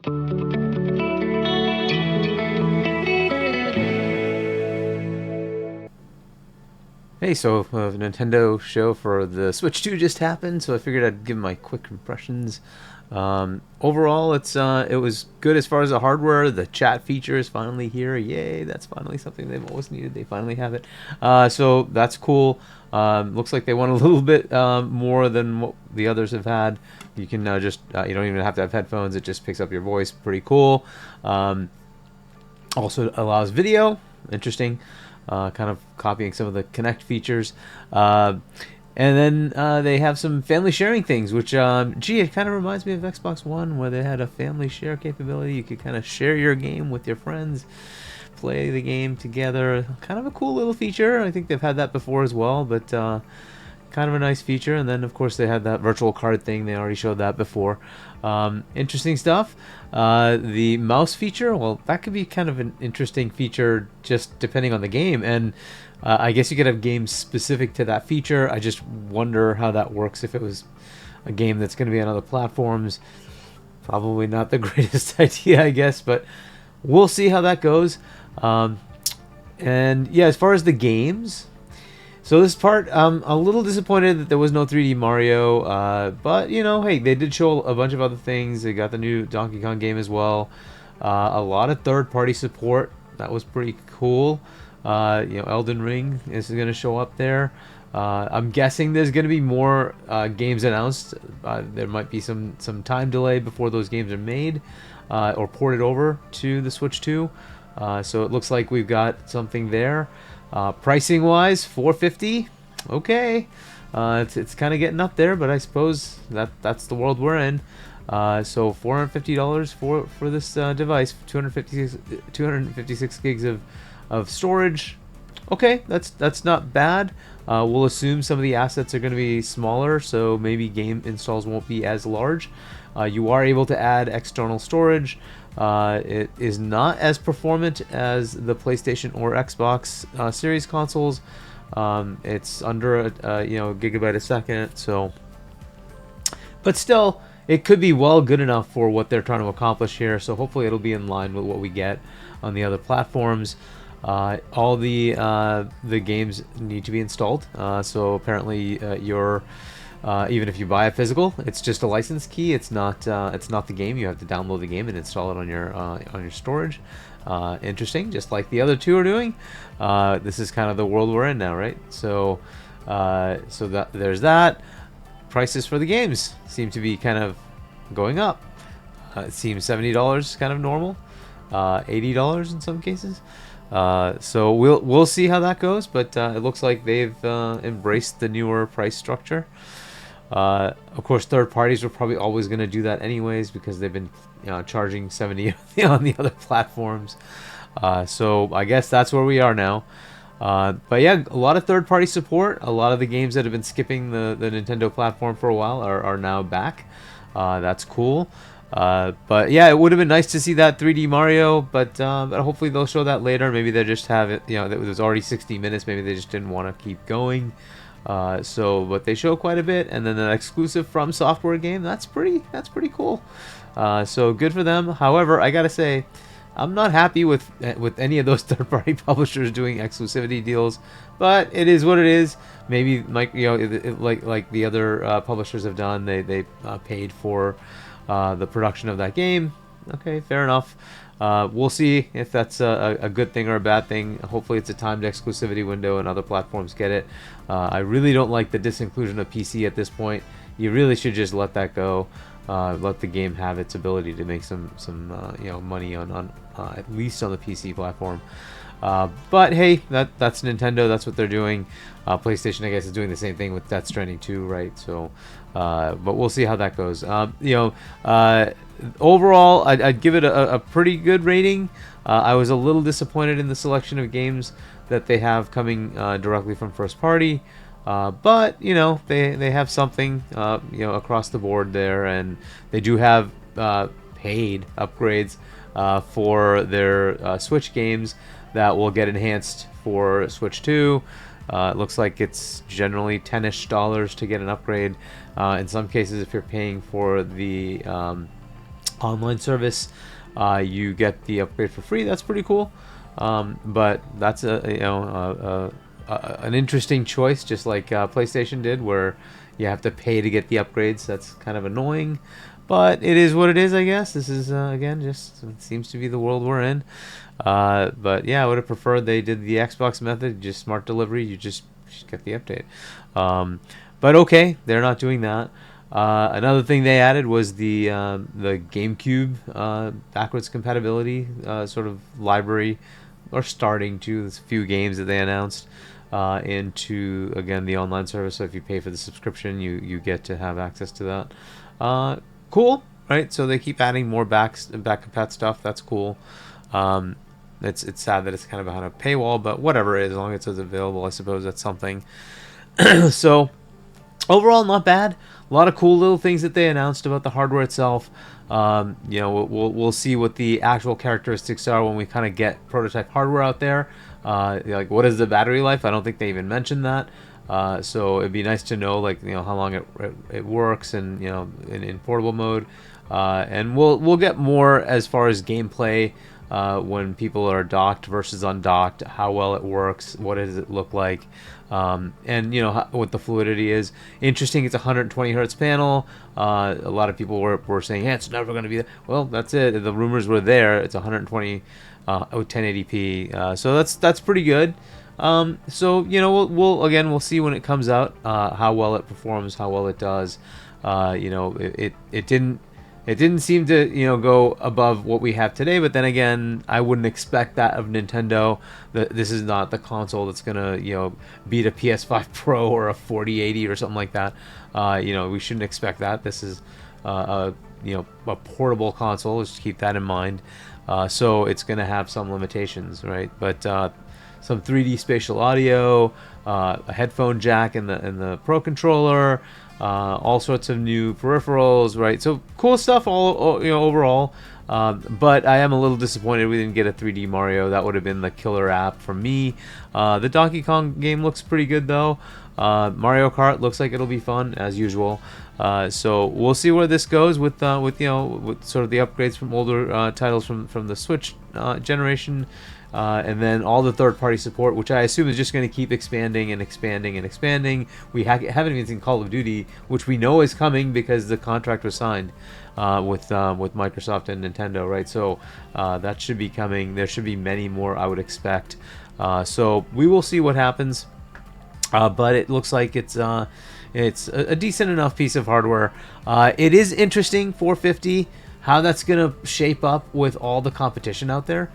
Hey, so the Nintendo show for the Switch 2 just happened, so I figured I'd give my quick impressions. Overall, it was good as far as the hardware. The chat feature is finally here. Yay! That's finally something they've always needed. They finally have it. So that's cool. Looks like they want a little bit more than what the others have had. You can now just you don't even have to have headphones. It just picks up your voice. Pretty cool. Also allows video. Interesting. Kind of copying some of the Connect features. And then they have some family sharing things, which, it kind of reminds me of Xbox One, where they had a family share capability. You could kind of share your game with your friends, play the game together. Kind of a cool little feature. I think they've had that before as well, but kind of a nice feature. And then, of course, they had that virtual card thing. They already showed that before. Interesting stuff. The mouse feature, well, that could be kind of an interesting feature just depending on the game. And I guess you could have games specific to that feature. I just wonder how that works if it was a game that's going to be on other platforms. Probably not the greatest idea, I guess, but we'll see how that goes. And yeah, as far as the games, so this part, I'm a little disappointed that there was no 3D Mario, but hey, they did show a bunch of other things. They got the new Donkey Kong game as well. A lot of third-party support. That was pretty cool. Elden Ring is going to show up there. I'm guessing there's going to be more games announced. There might be some time delay before those games are made or ported over to the Switch 2. So it looks like we've got something there. Pricing wise, $450. Okay, it's kind of getting up there, but I suppose that's the world we're in. So $450 for this device, 256 gigs of storage. Okay, that's not bad. We'll assume some of the assets are going to be smaller, so maybe game installs won't be as large. You are able to add external storage. It is not as performant as the PlayStation or Xbox Series consoles. It's under a gigabyte a second, so, but still, it could be good enough for what they're trying to accomplish here. So hopefully it'll be in line with what we get on the other platforms. All the games need to be installed. So apparently your even if you buy a physical, it's just a license key. It's not the game. You have to download the game and install it on your storage. Interesting, just like the other two are doing. This is kind of the world we're in now, right? So there's that. Prices for the games seem to be kind of going up. It seems $70 kind of normal, $80 in some cases. So we'll see how that goes, but it looks like they've embraced the newer price structure. Of course, third parties are probably always going to do that anyways because they've been charging $70 on the other platforms. So I guess that's where we are now. But yeah, a lot of third-party support. A lot of the games that have been skipping the Nintendo platform for a while are now back. That's cool. But yeah, it would have been nice to see that 3D Mario, but hopefully they'll show that later. Maybe they just have it. It was already 60 minutes. Maybe they just didn't want to keep going. But they show quite a bit, and then an exclusive From Software game. That's pretty cool. So good for them. However, I gotta say, I'm not happy with any of those third-party publishers doing exclusivity deals, but it is what it is. Maybe like like the other publishers have done, they paid for the production of that game. Okay, fair enough. We'll see if that's a good thing or a bad thing. Hopefully it's a timed exclusivity window and other platforms get it. I really don't like the disinclusion of PC at this point. You really should just let that go. Let the game have its ability to make some money on at least on the PC platform. But hey, that's Nintendo. That's what they're doing. PlayStation, I guess, is doing the same thing with Death Stranding 2, right? So, but we'll see how that goes. Overall, I'd give it a pretty good rating. I was a little disappointed in the selection of games that they have coming directly from first party. But they have something across the board there, and they do have paid upgrades for their Switch games that will get enhanced for Switch 2. It looks like it's generally $10-ish to get an upgrade. In some cases, if you're paying for the online service, you get the upgrade for free. That's pretty cool. But that's an interesting choice, just like PlayStation did, where you have to pay to get the upgrades. That's kind of annoying, but it is what it is, I guess. This is again, just it seems to be the world we're in. But yeah, I would have preferred they did the Xbox method, just smart delivery. You just get the update. But okay, they're not doing that. Another thing they added was the GameCube backwards compatibility sort of library, or starting to. There's a few games that they announced into, again, the online service. So if you pay for the subscription, you get to have access to that. Cool, right? So they keep adding more back compat stuff. That's cool. It's sad that it's kind of behind a paywall, but whatever, as long as it's available, I suppose that's something. So overall, not bad. A lot of cool little things that they announced about the hardware itself. We'll see what the actual characteristics are when we kind of get prototype hardware out there. Like, what is the battery life? I don't think they even mentioned that. So it'd be nice to know, like, how long it works, and in portable mode. And we'll get more as far as gameplay. When people are docked versus undocked, how well it works, what does it look like, and what the fluidity is. Interesting, it's a 120 hertz panel. A lot of people were saying, yeah, it's never going to be that. Well, that's it. The rumors were there. It's 120 1080p. So that's pretty good. So we'll see when it comes out how well it performs, how well it does. It didn't seem to, go above what we have today, but then again, I wouldn't expect that of Nintendo. This is not the console that's gonna, beat a PS5 Pro or a 4080 or something like that. We shouldn't expect that. This is, a portable console. Just keep that in mind. So it's gonna have some limitations, right? But some 3D spatial audio, a headphone jack in the Pro controller. All sorts of new peripherals, right? So cool stuff overall. But I am a little disappointed we didn't get a 3D Mario. That would have been the killer app for me. The Donkey Kong game looks pretty good though. Mario Kart looks like it'll be fun as usual. So we'll see where this goes with sort of the upgrades from older titles from the Switch generation. And then all the third-party support, which I assume is just going to keep expanding and expanding and expanding. We haven't even seen Call of Duty, which we know is coming because the contract was signed with Microsoft and Nintendo, right? So that should be coming. There should be many more, I would expect. So we will see what happens. But it looks like it's a decent enough piece of hardware. It is interesting, 450, how that's going to shape up with all the competition out there.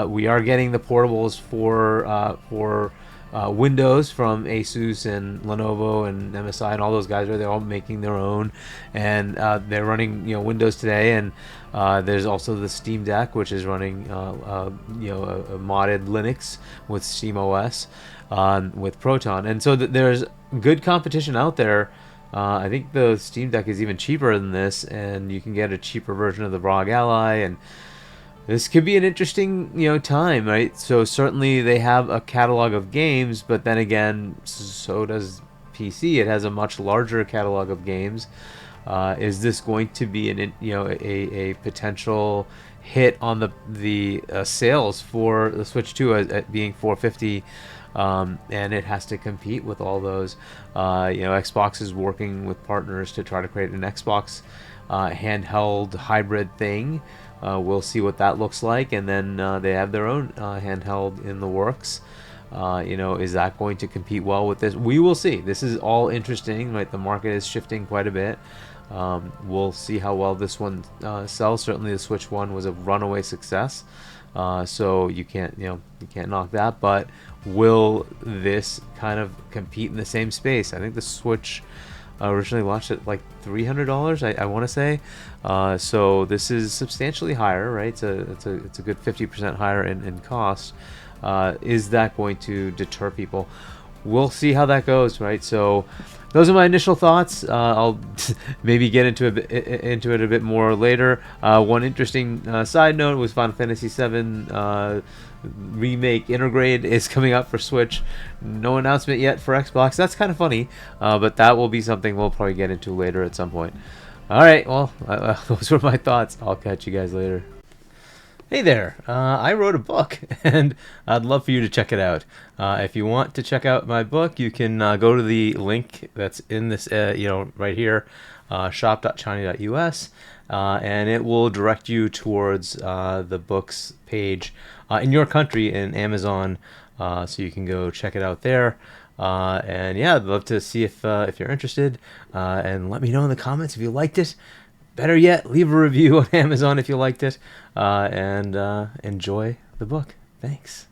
We are getting the portables for Windows from Asus and Lenovo and MSI and all those guys. They're all making their own, and they're running Windows today. And there's also the Steam Deck, which is running a modded Linux with SteamOS with Proton. And so there's good competition out there. I think the Steam Deck is even cheaper than this, and you can get a cheaper version of the ROG Ally, and this could be an interesting, time, right? So certainly they have a catalog of games, but then again, so does PC. It has a much larger catalog of games. Is this going to be a potential hit on the sales for the Switch 2 at being 450? And it has to compete with all those. Xbox is working with partners to try to create an Xbox handheld hybrid thing. We'll see what that looks like, and then they have their own handheld in the works. Is that going to compete well with this? We will see. This is all interesting, right? The market is shifting quite a bit. We'll see how well this one sells. Certainly, the Switch 1 was a runaway success, so you can't knock that. But will this kind of compete in the same space? I think the Switch originally launched at like $300, I want to say. So this is substantially higher, right? It's a good 50% higher in cost. Is that going to deter people? We'll see how that goes, right? So those are my initial thoughts. I'll maybe get into it a bit more later. One interesting side note was Final Fantasy VII Remake Intergrade is coming out for Switch. No announcement yet for Xbox. That's kind of funny, but that will be something we'll probably get into later at some point. All right, well, those were my thoughts. I'll catch you guys later. Hey there, I wrote a book and I'd love for you to check it out. If you want to check out my book, you can go to the link that's in this, right here, shop.china.us, and it will direct you towards the book's page in your country in Amazon, so you can go check it out there. And yeah, I'd love to see if you're interested, and let me know in the comments if you liked it. Better yet, leave a review on Amazon if you liked it, and enjoy the book. Thanks.